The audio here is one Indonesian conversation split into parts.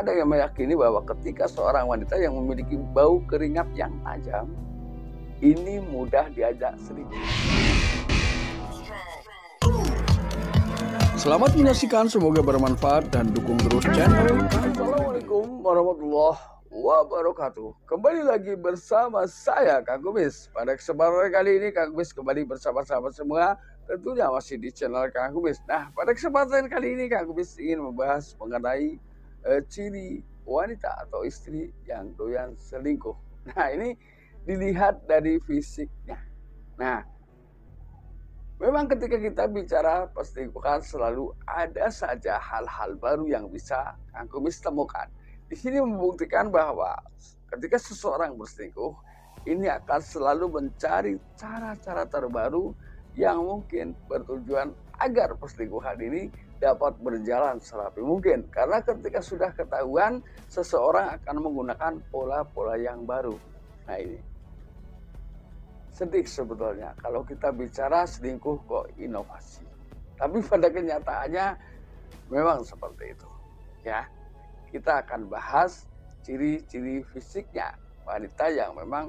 ada yang meyakini bahwa ketika seorang wanita yang memiliki bau keringat yang tajam, ini mudah diajak selingkuh. Selamat menyaksikan, semoga bermanfaat dan dukung terus channel. Assalamualaikum warahmatullahi wabarakatuh. Kembali lagi bersama saya Kang Kumis. Pada kesempatan kali ini Kang Kumis kembali bersama sahabat semua, tentunya masih di channel Kang Kumis. Nah, pada kesempatan kali ini Kang Kumis ingin membahas mengenai ciri wanita atau istri yang doyan selingkuh. Nah, ini dilihat dari fisiknya. Nah, memang ketika kita bicara perselingkuhan selalu ada saja hal-hal baru yang bisa Kang Kumis temukan. Di sini membuktikan bahwa ketika seseorang berselingkuh, ini akan selalu mencari cara-cara terbaru yang mungkin bertujuan agar perselingkuhan ini dapat berjalan serapi mungkin. Karena ketika sudah ketahuan, seseorang akan menggunakan pola-pola yang baru. Nah, ini sedih sebetulnya kalau kita bicara selingkuh kok inovasi. Tapi pada kenyataannya memang seperti itu. Ya, kita akan bahas ciri-ciri fisiknya wanita yang memang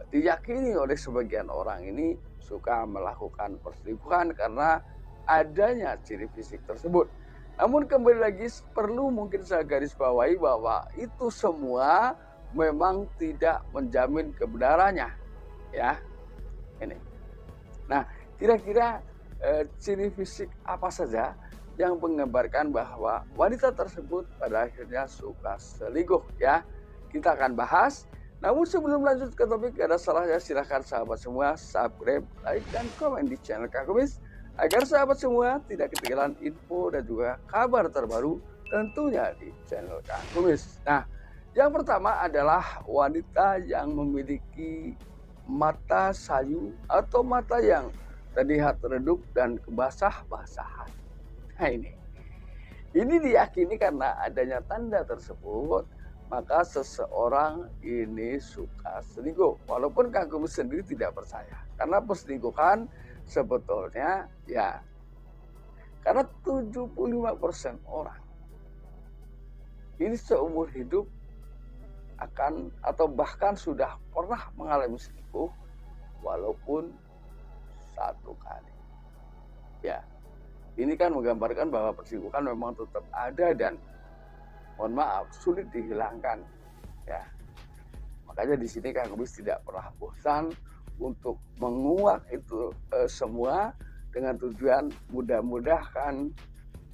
diyakini oleh sebagian orang ini suka melakukan perselingkuhan karena adanya ciri fisik tersebut. Namun kembali lagi perlu mungkin saya garis bawahi bahwa itu semua memang tidak menjamin kebenarannya. Ya, ini. Nah, kira-kira ciri fisik apa saja yang menggambarkan bahwa wanita tersebut pada akhirnya suka selingkuh, ya? Kita akan bahas. Namun sebelum lanjut ke topik, ada salahnya silahkan sahabat semua subscribe, like, dan komen di channel Kang Kumis agar sahabat semua tidak ketinggalan info dan juga kabar terbaru tentunya di channel Kang Kumis. Nah, yang pertama adalah wanita yang memiliki mata sayu atau mata yang terlihat redup dan kebasah-basahan. Nah, ini diyakini karena adanya tanda tersebut, maka seseorang ini suka selingkuh. Walaupun Kang Kumis sendiri tidak percaya, karena perselingkuhan sebetulnya ya, karena 75% orang ini seumur hidup akan atau bahkan sudah pernah mengalami selingkuh walaupun satu kali. Ya, ini kan menggambarkan bahwa perselingkuhan memang tetap ada dan mohon maaf sulit dihilangkan. Ya, makanya di sini Kang Kumis tidak pernah bosan untuk menguak itu semua dengan tujuan mudah-mudahan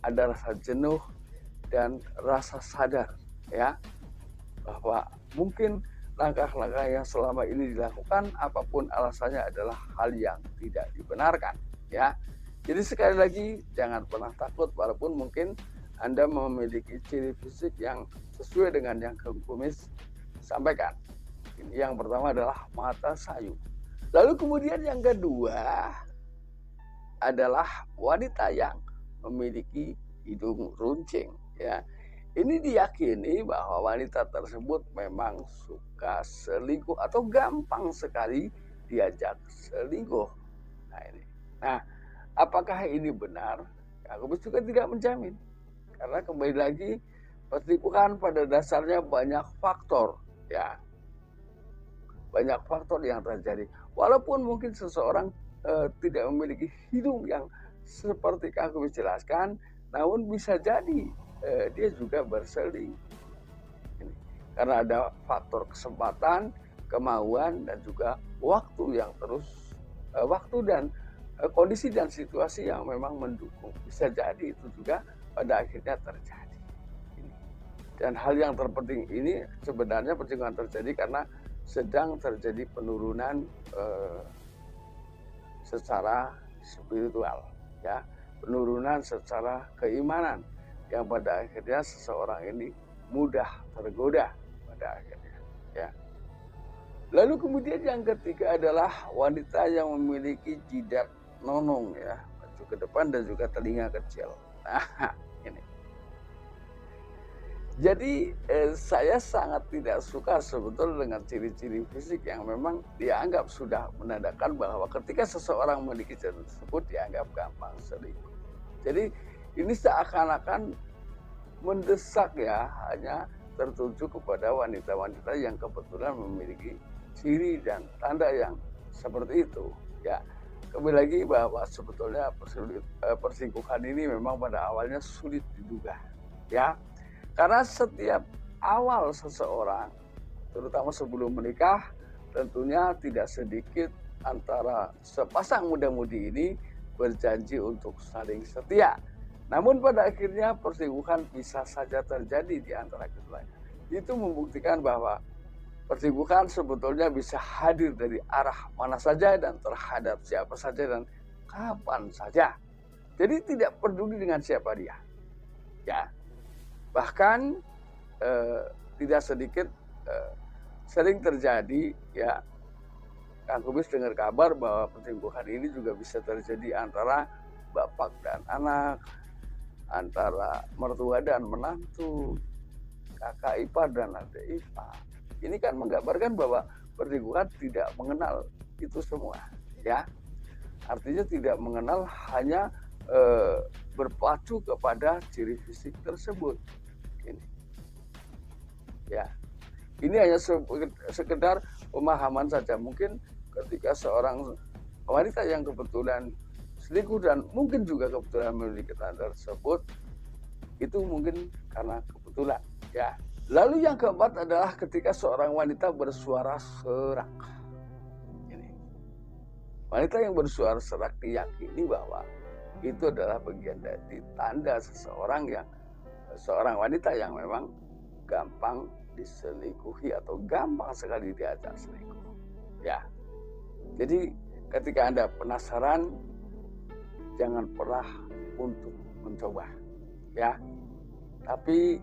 ada rasa jenuh dan rasa sadar, ya, bahwa mungkin langkah-langkah yang selama ini dilakukan apapun alasannya adalah hal yang tidak dibenarkan, ya. Jadi sekali lagi jangan pernah takut walaupun mungkin Anda memiliki ciri fisik yang sesuai dengan yang Kang Kumis sampaikan. Yang pertama adalah mata sayu. Lalu kemudian yang kedua adalah wanita yang memiliki hidung runcing, ya. Ini diyakini bahwa wanita tersebut memang suka selingkuh atau gampang sekali diajak selingkuh. Nah, ini. Nah, apakah ini benar? Kang Kumis juga tidak menjamin. Karena kembali lagi perselingkuhan pada dasarnya banyak faktor, ya. Banyak faktor yang terjadi. Walaupun mungkin seseorang tidak memiliki hidung yang seperti Kang Kumis jelaskan, namun bisa jadi dia juga berselingkuh. Karena ada faktor kesempatan, kemauan, dan juga waktu yang terus waktu dan kondisi dan situasi yang memang mendukung. Bisa jadi itu juga pada akhirnya terjadi. Dan hal yang terpenting ini sebenarnya perselingkuhan terjadi karena sedang terjadi penurunan secara spiritual, ya, penurunan secara keimanan yang pada akhirnya seseorang ini mudah tergoda pada akhirnya, ya. Lalu kemudian yang ketiga adalah wanita yang memiliki jidat nonong, ya, maju ke depan dan juga telinga kecil. Nah, ini. Jadi saya sangat tidak suka sebetulnya dengan ciri-ciri fisik yang memang dianggap sudah menandakan bahwa ketika seseorang memiliki ciri tersebut dianggap gampang selingkuh. Jadi ini seakan-akan mendesak ya, hanya tertuju kepada wanita-wanita yang kebetulan memiliki ciri dan tanda yang seperti itu ya. Kembali lagi bahwa sebetulnya perselingkuhan ini memang pada awalnya sulit diduga ya, karena setiap awal seseorang, terutama sebelum menikah, tentunya tidak sedikit antara sepasang muda-mudi ini berjanji untuk saling setia. Namun pada akhirnya perselingkuhan bisa saja terjadi di antara keduanya. Itu membuktikan bahwa perselingkuhan sebetulnya bisa hadir dari arah mana saja dan terhadap siapa saja dan kapan saja. Jadi tidak peduli dengan siapa dia. Ya. Bahkan tidak sedikit sering terjadi ya, Kang Kubis dengar kabar bahwa perselingkuhan ini juga bisa terjadi antara bapak dan anak, antara mertua dan menantu, kakak ipar dan adik ipar. Ini kan menggambarkan bahwa perselingkuhan tidak mengenal itu semua, ya. Artinya tidak mengenal hanya berpacu kepada ciri fisik tersebut. Ini, ya. Ini hanya sekedar pemahaman saja. Mungkin ketika seorang wanita yang kebetulan selingkuh dan mungkin juga kebetulan memiliki tanda tersebut, itu mungkin karena kebetulan ya. Lalu yang keempat adalah ketika seorang wanita bersuara serak. Ini. Wanita yang bersuara serak diyakini bahwa itu adalah bagian dari tanda seorang wanita yang memang gampang diselingkuhi atau gampang sekali diajak selingkuh. Ya. Jadi ketika Anda penasaran, jangan pernah untuk mencoba, ya. Tapi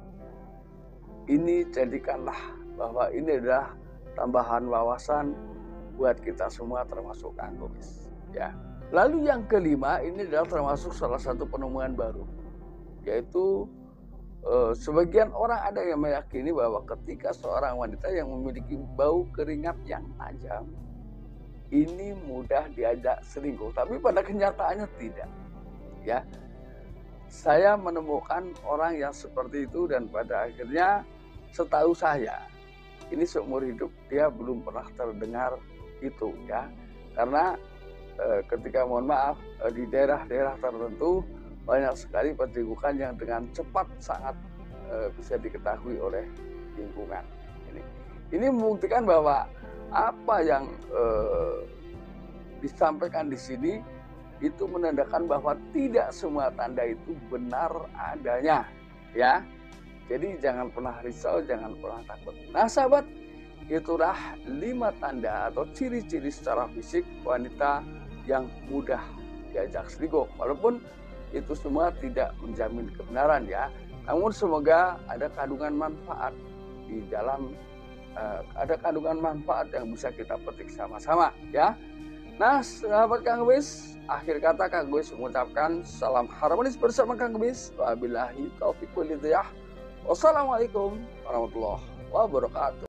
ini jadikanlah bahwa ini adalah tambahan wawasan buat kita semua termasuk Kang Kubis, ya. Lalu yang kelima ini adalah termasuk salah satu penemuan baru, yaitu sebagian orang ada yang meyakini bahwa ketika seorang wanita yang memiliki bau keringat yang tajam ini mudah diajak selingkuh, tapi pada kenyataannya tidak. Ya, saya menemukan orang yang seperti itu dan pada akhirnya setahu saya ini seumur hidup dia belum pernah terdengar itu ya, karena ketika mohon maaf di daerah-daerah tertentu banyak sekali perselingkuhan yang dengan cepat sangat bisa diketahui oleh lingkungan. Ini membuktikan bahwa apa yang disampaikan di sini itu menandakan bahwa tidak semua tanda itu benar adanya, ya. Jadi jangan pernah risau, jangan pernah takut. Nah, sahabat, itulah 5 tanda atau ciri-ciri secara fisik wanita yang mudah diajak selingkuh. Walaupun itu semua tidak menjamin kebenaran ya. Namun semoga ada kandungan manfaat di dalam ada kandungan manfaat yang bisa kita petik sama-sama ya. Nah, sahabat Kang Kubis, akhir kata Kang Kubis mengucapkan salam harmonis bersama Kang Kubis. Wabillahi taufiq wal hidayah. Wassalamualaikum warahmatullahi wabarakatuh.